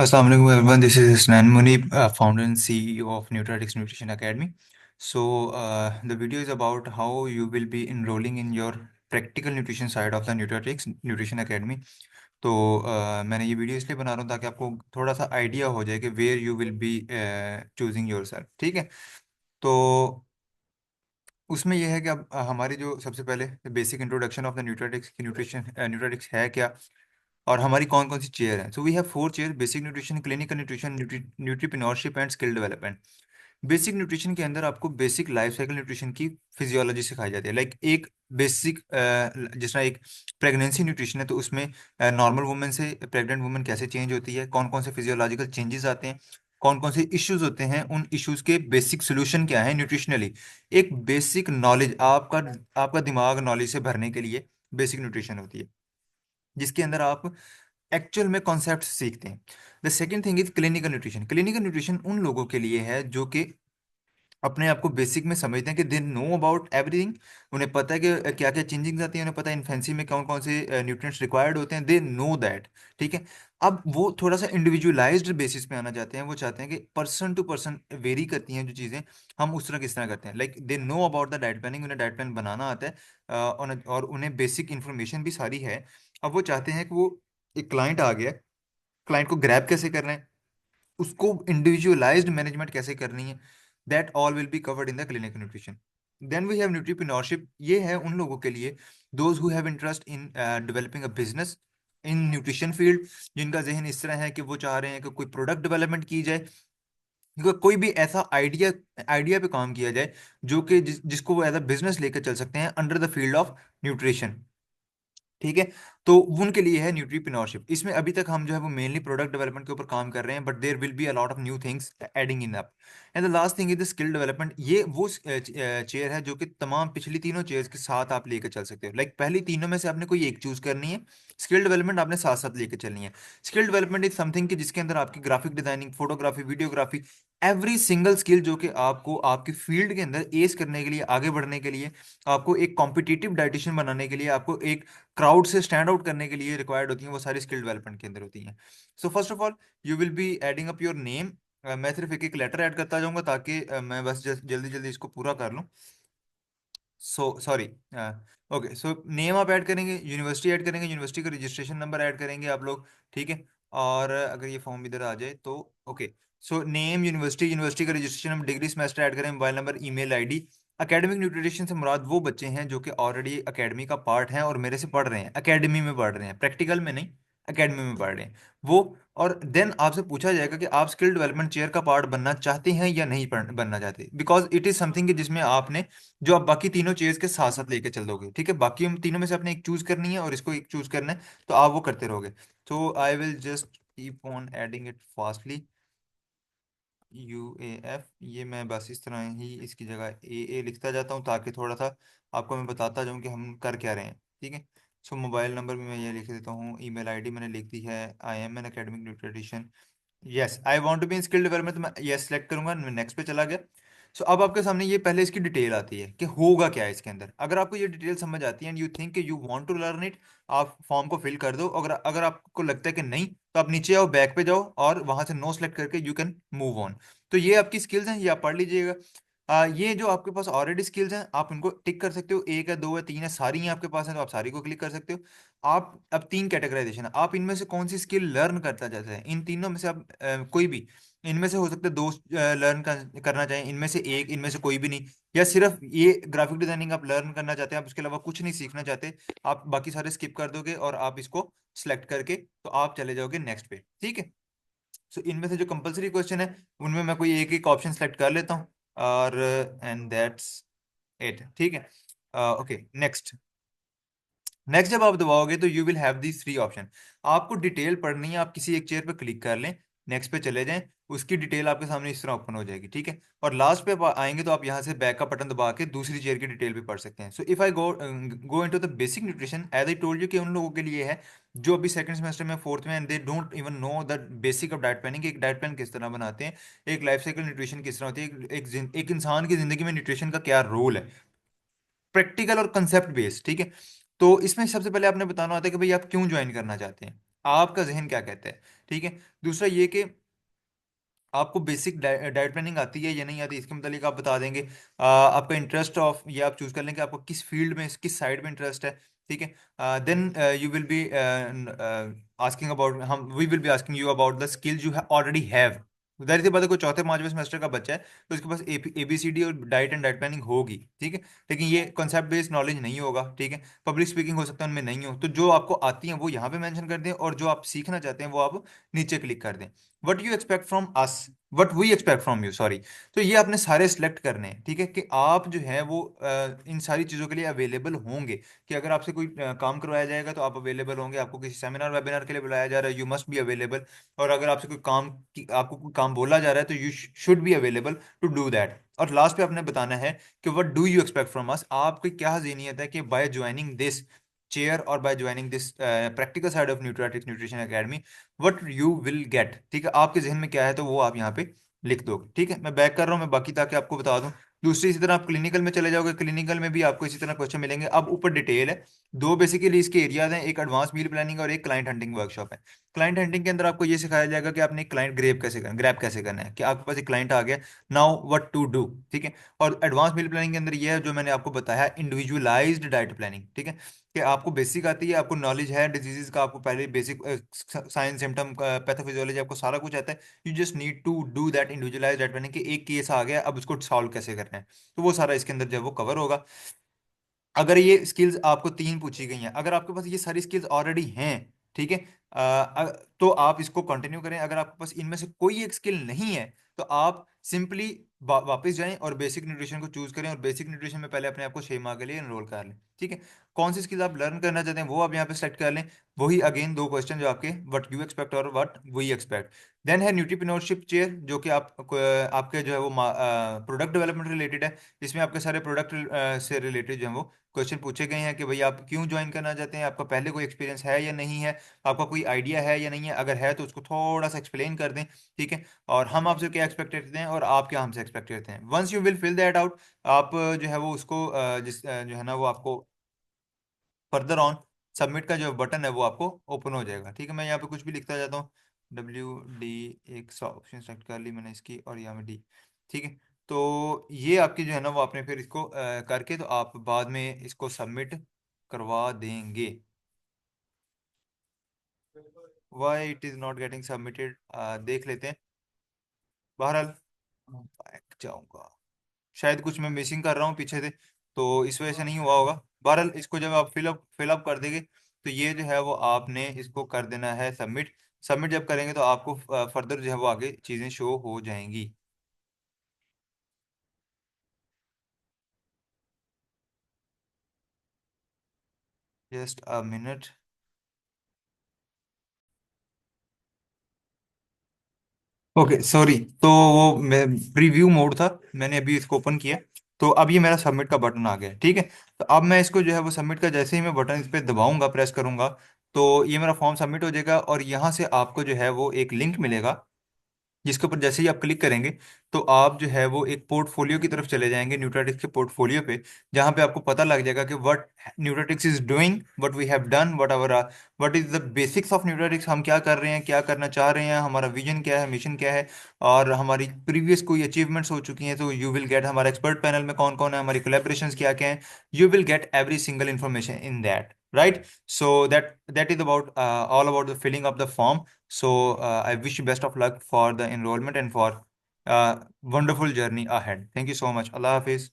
Assalamu alaikum everyone. This is Isnan Munib, founder and CEO of Nutritics Nutrition Academy. The video is about how you will be enrolling in your practical nutrition side of the Nutritics Nutrition Academy. मैंने ये video इसलिए बना रहा हूँ ताकि आपको थोड़ा सा आइडिया हो जाए कि where you will be choosing yourself. ठीक है। तो उसमें यह है कि अब हमारी जो सबसे पहले बेसिक इंट्रोडक्शन ऑफ द न्यूट्रिटिक्स की न्यूट्रिटिक्स है क्या, और हमारी कौन कौन सी चेयर हैं। So we have 4 chair: basic nutrition, clinical nutrition, nutripreneurship and skill development. Basic nutrition के अंदर आपको बेसिक लाइफ साइकिल न्यूट्रिशन की फिजियोलॉजी सिखाई जाती है। लाइक एक बेसिक जिस तरह एक प्रेगनेंसी न्यूट्रिशन है, तो उसमें नॉर्मल वुमेन से प्रेग्नेंट वुमेन कैसे चेंज होती है, कौन कौन से फिजियोलॉजिकल चेंजेस आते हैं, कौन कौन से इश्यूज होते हैं, उन इश्यूज के बेसिक सोल्यूशन क्या है न्यूट्रिशनली। एक बेसिक नॉलेज आपका आपका दिमाग नॉलेज से भरने के लिए बेसिक न्यूट्रिशन होती है, जिसके अंदर आप एक्चुअल में कॉन्सेप्ट सीखते हैं। The second thing is clinical nutrition. Clinical nutrition उन लोगों के लिए है जो कि अपने आप को बेसिक में समझते हैं कि दे नो अबाउट एवरीथिंग। उन्हें पता है कि क्या क्या चेंजिंग्स आती हैं, उन्हें पता है इन्फेंसी में कौन कौन से न्यूट्रिएंट्स रिक्वायर्ड होते हैं, दे नो दैट। ठीक है। अब वो थोड़ा सा इंडिविजुअलाइज्ड बेसिस पे आना चाहते हैं। वो चाहते हैं कि पर्सन टू पर्सन वेरी करती हैं जो चीज़ें, हम उस तरह किस तरह करते हैं। Like they know about the diet planning, उन्हें डाइट प्लान बनाना आता है, और उन्हें बेसिक इन्फॉर्मेशन भी सारी है। अब वो चाहते हैं कि वो एक क्लाइंट आ गया, क्लाइंट को ग्रैब कैसे करना है, उसको इंडिविजुअलाइज्ड मैनेजमेंट कैसे करनी है, that all will be covered in the clinical nutrition. Then we have nutripreneurship. ये है उन लोगों के लिए those who have interest in developing a business in nutrition field, जिनका जहन इस तरह है कि वो चाह रहे हैं कि कोई प्रोडक्ट डेवलपमेंट की जाए, क्योंकि कोई भी ऐसा आइडिया आइडिया पे काम किया जाए जो कि जिसको वो एज अ बिजनेस लेकर चल सकते हैं under the field of nutrition. ठीक है। तो उनके लिए है न्यूट्रीप्रेन्योरशिप। इसमें अभी तक हम जो है वो मेनली प्रोडक्ट डेवलपमेंट के ऊपर काम कर रहे हैं, but there will be a lot of new things adding in up. And the last thing is the skill development. ये वो चेयर है जो कि तमाम पिछली तीनों चेयर्स के साथ आप लेकर चल सकते हो। लाइक पहली तीनों में से आपने कोई एक चूज करनी है, स्किल डेवलपमेंट आपने साथ साथ लेकर चलनी है। स्किल डेवलपमेंट इज समथिंग कि जिसके अंदर आपकी graphic designing, photography, videography, every single skill जो कि आपको आपकी फील्ड के अंदर एस करने के लिए, आगे बढ़ने के लिए, आपको एक कॉम्पिटिटिव डाइटिशियन बनाने के लिए, आपको एक क्राउड से स्टैंड आउट करने के लिए रिक्वायर्ड होती हैं, वो सारी स्किल डेवलपमेंट के अंदर होती हैं। So first of all you will be adding up your name. मैं सिर्फ एक एक लेटर ऐड करता जाऊंगा ताकि मैं बस जल्दी जल्दी इसको पूरा कर लूँ। सॉरी। ओके, सो नेम आप ऐड करेंगे, यूनिवर्सिटी ऐड करेंगे, यूनिवर्सिटी का रजिस्ट्रेशन नंबर ऐड करेंगे आप लोग। ठीक है। और अगर ये फॉर्म इधर आ जाए तो okay. So name, university, university का registration number, degree, semester add करें, mobile number, email ID. Academic nutrition से मुराद वो बच्चे हैं जो कि ऑलरेडी एकेडमी का पार्ट हैं और मेरे से पढ़ रहे हैं, एकेडमी में पढ़ रहे हैं, प्रैक्टिकल में नहीं, एकेडमी में पढ़ रहे हैं वो। और देन आपसे पूछा जाएगा कि आप स्किल डेवलपमेंट चेयर का पार्ट बनना चाहते हैं या नहीं बनना चाहते, बिकॉज इट इज समथिंग कि जिसमें आपने जो आप बाकी तीनों चेयर्स के साथ साथ लेके चल दोगे। ठीक है। बाकी हम तीनों में से आपने एक चूज करनी है और इसको एक चूज करना है, तो आप वो करते रहोगे। तो I will just keep on adding it fastly. UAF, ये मैं बस इस तरह ही इसकी जगह AA लिखता जाता हूँ ताकि थोड़ा सा आपको मैं बताता जाऊँ कि हम कर क्या रहे हैं। ठीक है। सो मोबाइल नंबर भी मैं ये लिख देता हूँ, ईमेल आईडी मैंने लिख दी है, I am an academic nutrition, yes I want to be in skill development, तो मैं यस सेलेक्ट करूंगा, नेक्स्ट पे चला गया। सो अब आपके सामने ये पहले इसकी डिटेल आती है कि होगा क्या है इसके अंदर। अगर आपको ये डिटेल समझ आती है and you think you want to learn it, आप फॉर्म को फिल कर दो। अगर अगर आपको लगता है कि नहीं, तो आप नीचे आओ, बैक पे जाओ और वहां से नो सेलेक्ट करके यू कैन मूव ऑन। तो ये आपकी स्किल्स हैं, ये आप पढ़ लीजिएगा। ये जो आपके पास ऑलरेडी स्किल्स हैं आप इनको टिक कर सकते हो, एक है, दो है, तीन है, सारी हैं आपके पास हैं तो आप सारी को क्लिक कर सकते हो। आप अब तीन कैटेगराइजेशन है, आप इनमें से कौन सी स्किल लर्न करता चाहते हैं, इन तीनों में से आप कोई भी इनमें से हो सकते हैं, दो लर्न करना चाहें इनमें से एक, इनमें से कोई भी नहीं, या सिर्फ ये ग्राफिक डिजाइनिंग आप लर्न करना चाहते हैं, आप उसके अलावा कुछ नहीं सीखना चाहते, आप बाकी सारे स्किप कर दोगे और आप इसको सिलेक्ट करके तो आप चले जाओगे नेक्स्ट पे। ठीक है। सो इनमें से जो कंपलसरी क्वेश्चन है उनमें मैं कोई एक एक ऑप्शन सेलेक्ट कर लेता हूँ, और एंड दैट्स इट। ठीक है। Okay, next. नेक्स्ट जब आप दबाओगे तो you will have these three option. आपको डिटेल पढ़नी है, आप किसी एक चेयर पर क्लिक कर लें, नेक्स्ट पे चले जाएं, उसकी डिटेल आपके सामने इस तरह ओपन हो जाएगी। ठीक है। और लास्ट पे आप आएंगे तो आप यहाँ से बैक का बटन दबा के दूसरी चेयर की डिटेल भी पढ़ सकते हैं। So if I go into the basic nutrition, as I told you कि उन लोगों के लिए है जो अभी सेकंड सेमेस्टर में, फोर्थ में, and they don't even know the basic of diet planning, एक डाइट प्लान किस तरह बनाते हैं, एक लाइफ साइकिल न्यूट्रिशन किस तरह होती है, एक इंसान की जिंदगी में न्यूट्रिशन का क्या रोल है, प्रैक्टिकल और कंसेप्ट बेस्ड। ठीक है। तो इसमें सबसे पहले आपने बताना होता है कि भाई आप क्यों ज्वाइन करना चाहते हैं। आपका जहन क्या कहता है। ठीक है। दूसरा ये कि आपको बेसिक डाइट प्लानिंग आती है या नहीं आती, इसके मतलब आप बता देंगे। आपका इंटरेस्ट ऑफ, ये आप चूज कर लें कि आपको किस फील्ड में, किस साइड में इंटरेस्ट है। ठीक है। Then you will be asking about, हम we will be asking you about the skills you already have. जाहिर सी बात है, कोई चौथे पांचवें सेमेस्टर का बच्चा है तो उसके पास ABCD और डाइट एंड डाइट प्लानिंग होगी। ठीक है। लेकिन ये कॉन्सेप्ट बेस्ड नॉलेज नहीं होगा। ठीक है। पब्लिक स्पीकिंग हो सकता है उनमें नहीं हो, तो जो आपको आती है वो यहाँ पे मेंशन कर दें, और जो आप सीखना चाहते हैं वो आप नीचे क्लिक कर दें। What you expect from us, what we expect from you, sorry. तो ये आपने सारे सिलेक्ट करने हैं। ठीक है, कि आप जो है वो इन सारी चीज़ों के लिए अवेलेबल होंगे, कि अगर आपसे कोई काम करवाया जाएगा तो आप अवेलेबल होंगे। आपको किसी सेमिनार वेबिनार के लिए बुलाया जा रहा है, यू मस्ट बी अवेलेबल। और अगर आपसे कोई आपको कोई काम बोला जा रहा है तो you should be available to do that. और लास्ट पे आपने बताना है कि what do you expect from us, आपकी क्या जहनियत है कि बाय ज्वाइनिंग दिस चेयर और by joining this practical side of Nutritics nutrition academy what you will get. ठीक है, आपके जहन में क्या है तो वो आप यहाँ पे लिख दो। ठीक है, मैं बैक कर रहा हूँ मैं बाकी ताकि आपको बता दूं। दूसरी, इसी तरह आप क्लिनिकल में चले जाओगे, क्लिनिकल में भी आपको इसी तरह क्वेश्चन मिलेंगे। अब ऊपर डिटेल है, दो बेसिकली इसके एरियाज हैं, एक एडवांस मील प्लानिंग और एक क्लाइंट हंटिंग वर्कशॉप है। क्लाइंट हंटिंग के अंदर आपको ये सिखाया जाएगा कि आपने क्लाइंट ग्रैब कैसे करना है, कि आपके पास एक क्लाइंट आ गया, नाउ व्हाट टू डू। ठीक है। और एडवांस मील प्लानिंग के अंदर ये है जो मैंने आपको बताया, इंडिविजुअलाइज्ड डाइट प्लानिंग। ठीक है, कि आपको बेसिक आती है, आपको नॉलेज है डिजीजेस का, आपको पहले बेसिक साइंस सिम्टम पैथोफिजियोलॉजी आपको सारा कुछ आता है। You just need to do that individualised diet planning, कि एक केस आ गया अब उसको सॉल्व कैसे करना है, तो वो सारा इसके अंदर जो है वो कवर होगा। अगर ये स्किल्स आपको तीन पूछी गई हैं, अगर आपके पास ये सारी स्किल्स ऑलरेडी हैं, ठीक है, तो आप इसको कंटिन्यू करें। अगर आपके पास इनमें से कोई एक स्किल नहीं है तो आप सिंपली वापस जाएं और बेसिक न्यूट्रिशन को चूज करें, और बेसिक न्यूट्रिशन में पहले अपने आप को 6 माह के लिए एनरोल कर लें। ठीक है। कौन सी स्किल्स आप लर्न करना चाहते हैं वो आप यहाँ पे सेलेक्ट कर लें। वही अगेन दो क्वेश्चन जो आपके, व्हाट यू एक्सपेक्ट और व्हाट वी एक्सपेक्ट। देन है न्यूट्रीप्रेन्योरशिप चेयर, जो कि आपके जो है वो प्रोडक्ट डेवलपमेंट रिलेटेड है। इसमें आपके सारे प्रोडक्ट से रिलेटेड जो है वो क्वेश्चन पूछे गए हैं, कि भाई आप क्यों ज्वाइन करना चाहते हैं, आपका पहले कोई एक्सपीरियंस है या नहीं है, आपका कोई आइडिया है या नहीं है, अगर है तो उसको थोड़ा सा एक्सप्लेन कर दें। ठीक है। और हम आपसे क्या एक्सपेक्ट करते हैं और आप क्या हमसे एक्सपेक्ट करते हैं। Once you will fill that out, आप जो है वो उसको जो है ना वो आपको फर्दर ऑन सबमिट का जो बटन है वो आपको ओपन हो जाएगा। ठीक है, मैं यहाँ पे कुछ भी लिखता जाता हूँ, WD, एक ऑप्शन सेलेक्ट कर ली मैंने इसकी, और यहाँ में D। ठीक है। तो ये आपकी जो है ना वो आपने फिर इसको करके तो आप बाद में इसको सबमिट करवा देंगे। Why it is not getting submitted, देख लेते हैं। बहरहाल बैक जाऊंगा, शायद कुछ मैं मिसिंग कर रहा हूँ पीछे से, तो इस वजह से नहीं हुआ होगा। बहरहाल इसको जब आप फिलअप कर देंगे तो ये जो है वो आपने इसको कर देना है सबमिट। सबमिट जब करेंगे तो आपको फर्दर जो है वो आगे चीज़ें शो हो जाएंगी। Just a minute. Okay sorry, तो वो मैं प्रीव्यू मोड था, मैंने अभी इसको ओपन किया, तो अब ये मेरा सबमिट का बटन आ गया। ठीक है। तो अब मैं इसको जो है वो सबमिट का, जैसे ही मैं बटन इस पर दबाऊंगा, प्रेस करूंगा, तो ये मेरा फॉर्म सबमिट हो जाएगा, और यहाँ से आपको जो है वो एक लिंक मिलेगा, जिसके ऊपर जैसे ही आप क्लिक करेंगे तो आप जो है वो एक पोर्टफोलियो की तरफ चले जाएंगे, न्यूट्राटिक्स के पोर्टफोलियो पे, जहाँ पे आपको पता लग जाएगा कि what Nutritics is doing, what we have done, what is the basics of Nutritics, हम क्या कर रहे हैं, क्या करना चाह रहे हैं, हमारा विजन क्या है, मिशन क्या है, और हमारी प्रीवियस कोई अचीवमेंट्स हो चुकी हैं तो यू विल गेट, हमारा एक्सपर्ट पैनल में कौन कौन है, हमारी कोलेब्रेशंस क्या क्या हैं, you will get every single information in that, right. So that is about all about the filling of the form. So I wish you best of luck for the enrollment and for wonderful journey ahead. Thank you so much. Allah Hafiz.